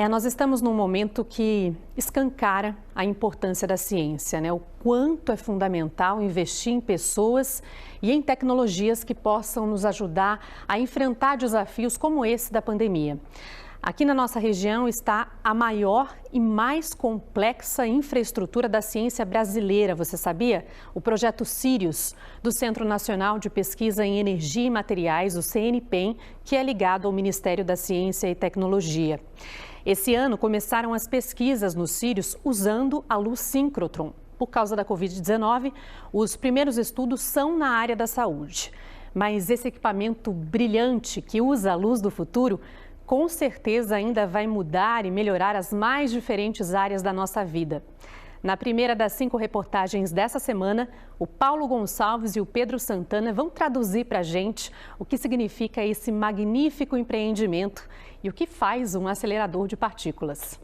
Nós estamos num momento que escancara a importância da ciência, né? O quanto é fundamental investir em pessoas e em tecnologias que possam nos ajudar a enfrentar desafios como esse da pandemia. Aqui na nossa região está a maior e mais complexa infraestrutura da ciência brasileira, você sabia? O projeto Sirius, do Centro Nacional de Pesquisa em Energia e Materiais, o CNPEM, que é ligado ao Ministério da Ciência e Tecnologia. Esse ano começaram as pesquisas no Sirius usando a luz síncrotron. Por causa da Covid-19, os primeiros estudos são na área da saúde. Mas esse equipamento brilhante que usa a luz do futuro com certeza ainda vai mudar e melhorar as mais diferentes áreas da nossa vida. Na primeira das 5 reportagens dessa semana, o Paulo Gonçalves e o Pedro Santana vão traduzir para a gente o que significa esse magnífico empreendimento e o que faz um acelerador de partículas.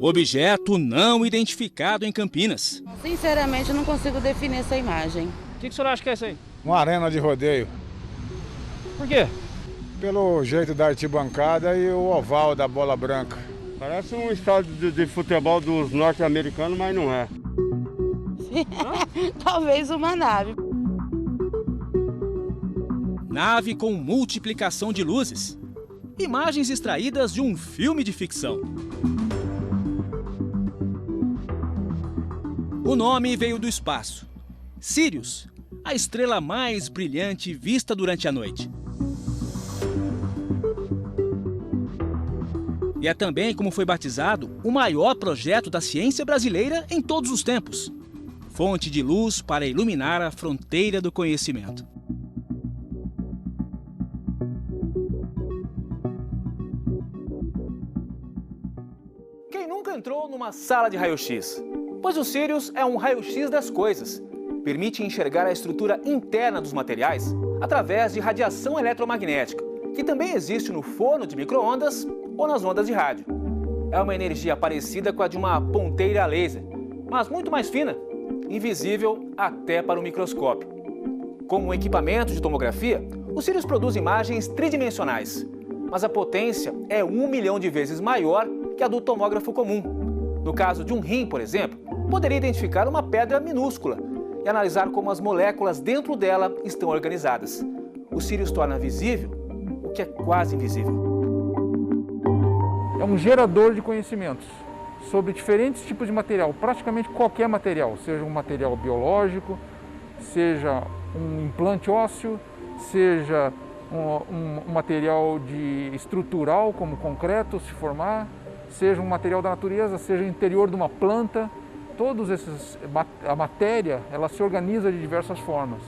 Objeto não identificado em Campinas. Sinceramente, eu não consigo definir essa imagem. O que o senhor acha que é isso aí? Uma arena de rodeio. Por quê? Pelo jeito da arquibancada e o oval da bola branca. Parece um estádio de futebol dos norte-americanos, mas não é. Talvez uma nave. Nave com multiplicação de luzes. Imagens extraídas de um filme de ficção. O nome veio do espaço. Sirius, a estrela mais brilhante vista durante a noite. E é também, como foi batizado, o maior projeto da ciência brasileira em todos os tempos. Fonte de luz para iluminar a fronteira do conhecimento. Quem nunca entrou numa sala de raio-x? Pois o Sirius é um raio-x das coisas. Permite enxergar a estrutura interna dos materiais através de radiação eletromagnética, que também existe no forno de micro-ondas ou nas ondas de rádio. É uma energia parecida com a de uma ponteira a laser, mas muito mais fina, invisível até para o microscópio. Como um equipamento de tomografia, o Sirius produz imagens tridimensionais, mas a potência é 1 milhão de vezes maior que a do tomógrafo comum. No caso de um rim, por exemplo, poderia identificar uma pedra minúscula e analisar como as moléculas dentro dela estão organizadas. O Sirius torna visível o que é quase invisível. É um gerador de conhecimentos sobre diferentes tipos de material, praticamente qualquer material, seja um material biológico, seja um implante ósseo, seja um material estrutural, como concreto se formar, seja um material da natureza, seja o interior de uma planta. A matéria, ela se organiza de diversas formas.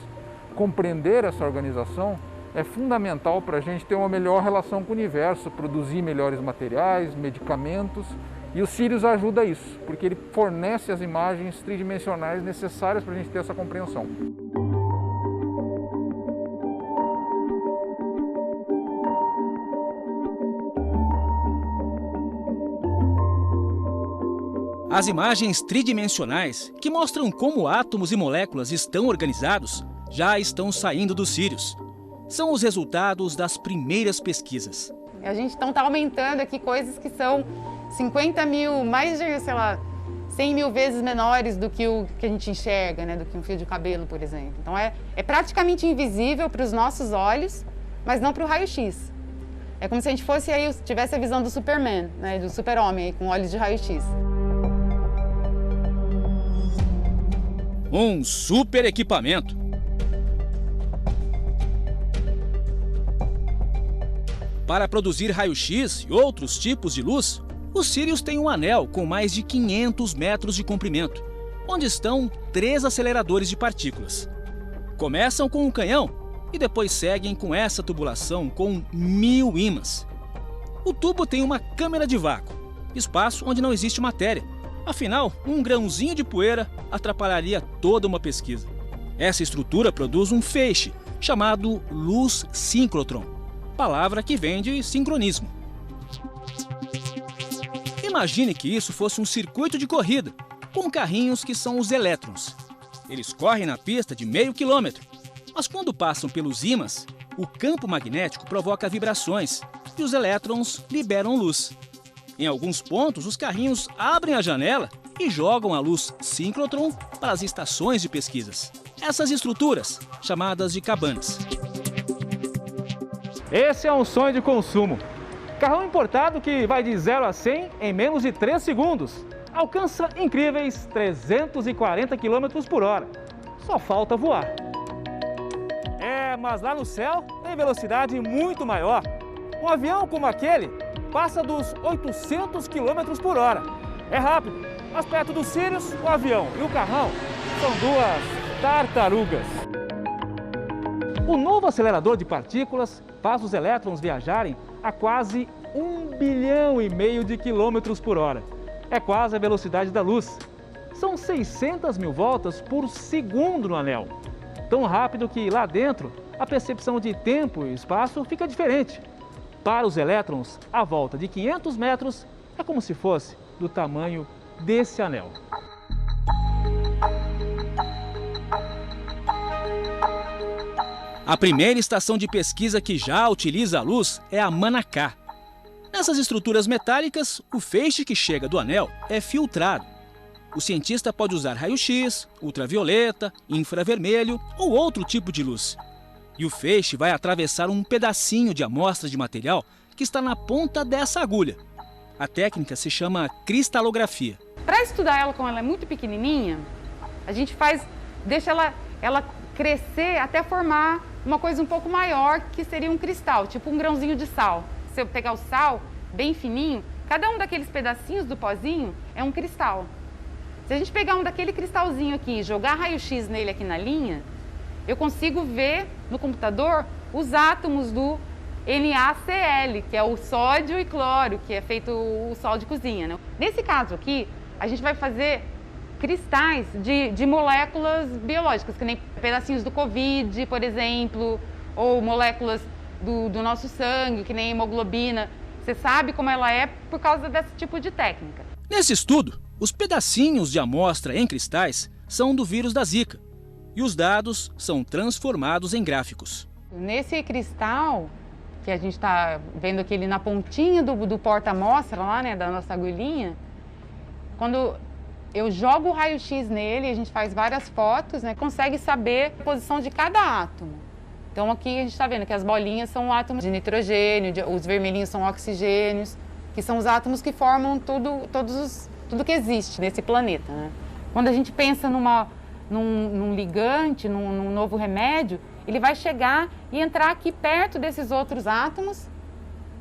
Compreender essa organização é fundamental para a gente ter uma melhor relação com o universo, produzir melhores materiais, medicamentos. E o Sirius ajuda isso, porque ele fornece as imagens tridimensionais necessárias para a gente ter essa compreensão. As imagens tridimensionais, que mostram como átomos e moléculas estão organizados, já estão saindo do Sirius. São os resultados das primeiras pesquisas. A gente então está aumentando aqui coisas que são 50 mil, mais de, 100 mil vezes menores do que o que a gente enxerga, né, do que um fio de cabelo, por exemplo. Então é praticamente invisível para os nossos olhos, mas não para o raio-x. É como se a gente tivesse a visão do Superman, né, do super-homem com olhos de raio-x. Um super equipamento. Para produzir raio-x e outros tipos de luz, o Sirius tem um anel com mais de 500 metros de comprimento, onde estão 3 aceleradores de partículas. Começam com um canhão e depois seguem com essa tubulação com 1000 ímãs. O tubo tem uma câmara de vácuo, espaço onde não existe matéria. Afinal, um grãozinho de poeira atrapalharia toda uma pesquisa. Essa estrutura produz um feixe, chamado luz síncrotron, palavra que vem de sincronismo. Imagine que isso fosse um circuito de corrida, com carrinhos que são os elétrons. Eles correm na pista de meio quilômetro, mas quando passam pelos ímãs, o campo magnético provoca vibrações, e os elétrons liberam luz. Em alguns pontos, os carrinhos abrem a janela e jogam a luz síncrotron para as estações de pesquisas. Essas estruturas, chamadas de cabanas. Esse é um sonho de consumo. Carrão importado que vai de 0 a 100 em menos de 3 segundos. Alcança incríveis 340 km por hora. Só falta voar. Mas lá no céu tem velocidade muito maior. Um avião como aquele passa dos 800 km por hora. É rápido, mas perto dos Sirius, o avião e o carrão são duas tartarugas. O novo acelerador de partículas faz os elétrons viajarem a quase 1,5 bilhão de quilômetros por hora. É quase a velocidade da luz. São 600 mil voltas por segundo no anel. Tão rápido que lá dentro a percepção de tempo e espaço fica diferente. Para os elétrons, a volta de 500 metros é como se fosse do tamanho desse anel. A primeira estação de pesquisa que já utiliza a luz é a Manacá. Nessas estruturas metálicas, o feixe que chega do anel é filtrado. O cientista pode usar raio-x, ultravioleta, infravermelho ou outro tipo de luz. E o feixe vai atravessar um pedacinho de amostra de material que está na ponta dessa agulha. A técnica se chama cristalografia. Para estudar ela, como ela é muito pequenininha, a gente deixa ela crescer até formar uma coisa um pouco maior, que seria um cristal, tipo um grãozinho de sal. Se eu pegar o sal bem fininho, cada um daqueles pedacinhos do pozinho é um cristal. Se a gente pegar um daquele cristalzinho aqui e jogar raio-x nele aqui na linha, eu consigo ver no computador os átomos do NaCl, que é o sódio e cloro, que é feito o sal de cozinha, né? Nesse caso aqui, a gente vai fazer cristais de moléculas biológicas, que nem pedacinhos do Covid, por exemplo, ou moléculas do nosso sangue, que nem hemoglobina. Você sabe como ela é por causa desse tipo de técnica. Nesse estudo, os pedacinhos de amostra em cristais são do vírus da Zika e os dados são transformados em gráficos. Nesse cristal, que a gente está vendo aqui ele na pontinha do porta-amostra lá, né, da nossa agulhinha, quando eu jogo o raio-x nele, a gente faz várias fotos, né, consegue saber a posição de cada átomo. Então aqui a gente está vendo que as bolinhas são átomos de nitrogênio, os vermelhinhos são oxigênios, que são os átomos que formam tudo que existe nesse planeta, né? Quando a gente pensa num ligante, num novo remédio, ele vai chegar e entrar aqui perto desses outros átomos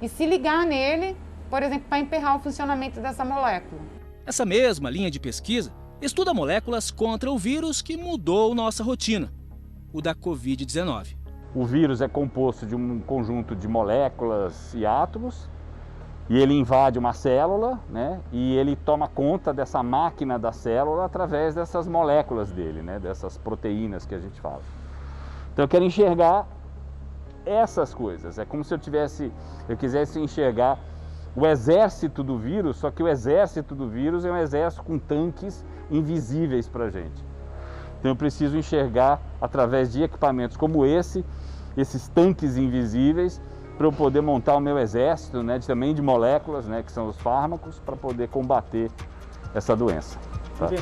e se ligar nele, por exemplo, para emperrar o funcionamento dessa molécula. Essa mesma linha de pesquisa estuda moléculas contra o vírus que mudou nossa rotina, o da Covid-19. O vírus é composto de um conjunto de moléculas e átomos, e ele invade uma célula, né? E ele toma conta dessa máquina da célula através dessas moléculas dele, né? Dessas proteínas que a gente fala. Então eu quero enxergar essas coisas. É como se eu quisesse enxergar o exército do vírus, só que o exército do vírus é um exército com tanques invisíveis para a gente. Então eu preciso enxergar através de equipamentos como esses tanques invisíveis, para eu poder montar o meu exército, né, também de moléculas, né, que são os fármacos, para poder combater essa doença,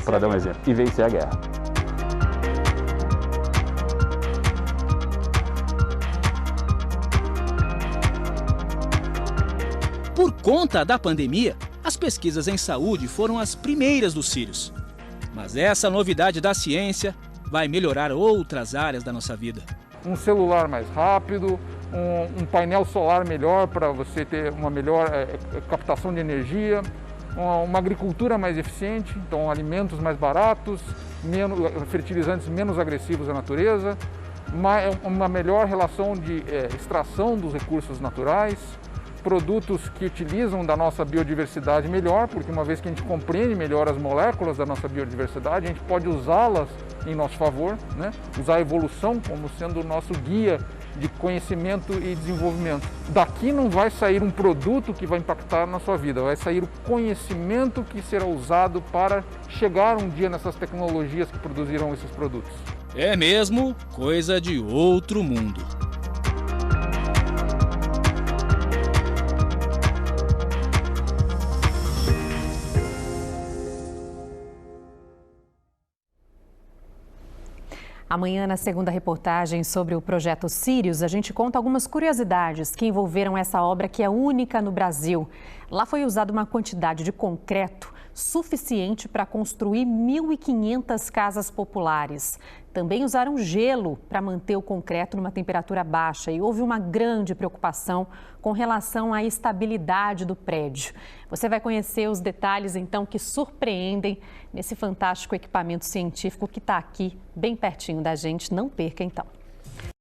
para dar um exemplo, e vencer a guerra. Por conta da pandemia, as pesquisas em saúde foram as primeiras dos Sirius. Mas essa novidade da ciência vai melhorar outras áreas da nossa vida. Um celular mais rápido, um painel solar melhor para você ter uma melhor captação de energia, uma agricultura mais eficiente, então alimentos mais baratos, fertilizantes menos agressivos à natureza, uma melhor relação de extração dos recursos naturais, produtos que utilizam da nossa biodiversidade melhor, porque uma vez que a gente compreende melhor as moléculas da nossa biodiversidade, a gente pode usá-las em nosso favor, né? Usar a evolução como sendo o nosso guia de conhecimento e desenvolvimento. Daqui não vai sair um produto que vai impactar na sua vida, vai sair o conhecimento que será usado para chegar um dia nessas tecnologias que produzirão esses produtos. É mesmo coisa de outro mundo. Amanhã, na segunda reportagem sobre o projeto Sírius, a gente conta algumas curiosidades que envolveram essa obra que é única no Brasil. Lá foi usada uma quantidade de concreto suficiente para construir 1.500 casas populares. Também usaram gelo para manter o concreto numa temperatura baixa e houve uma grande preocupação com relação à estabilidade do prédio. Você vai conhecer os detalhes, então, que surpreendem nesse fantástico equipamento científico que está aqui, bem pertinho da gente. Não perca, então.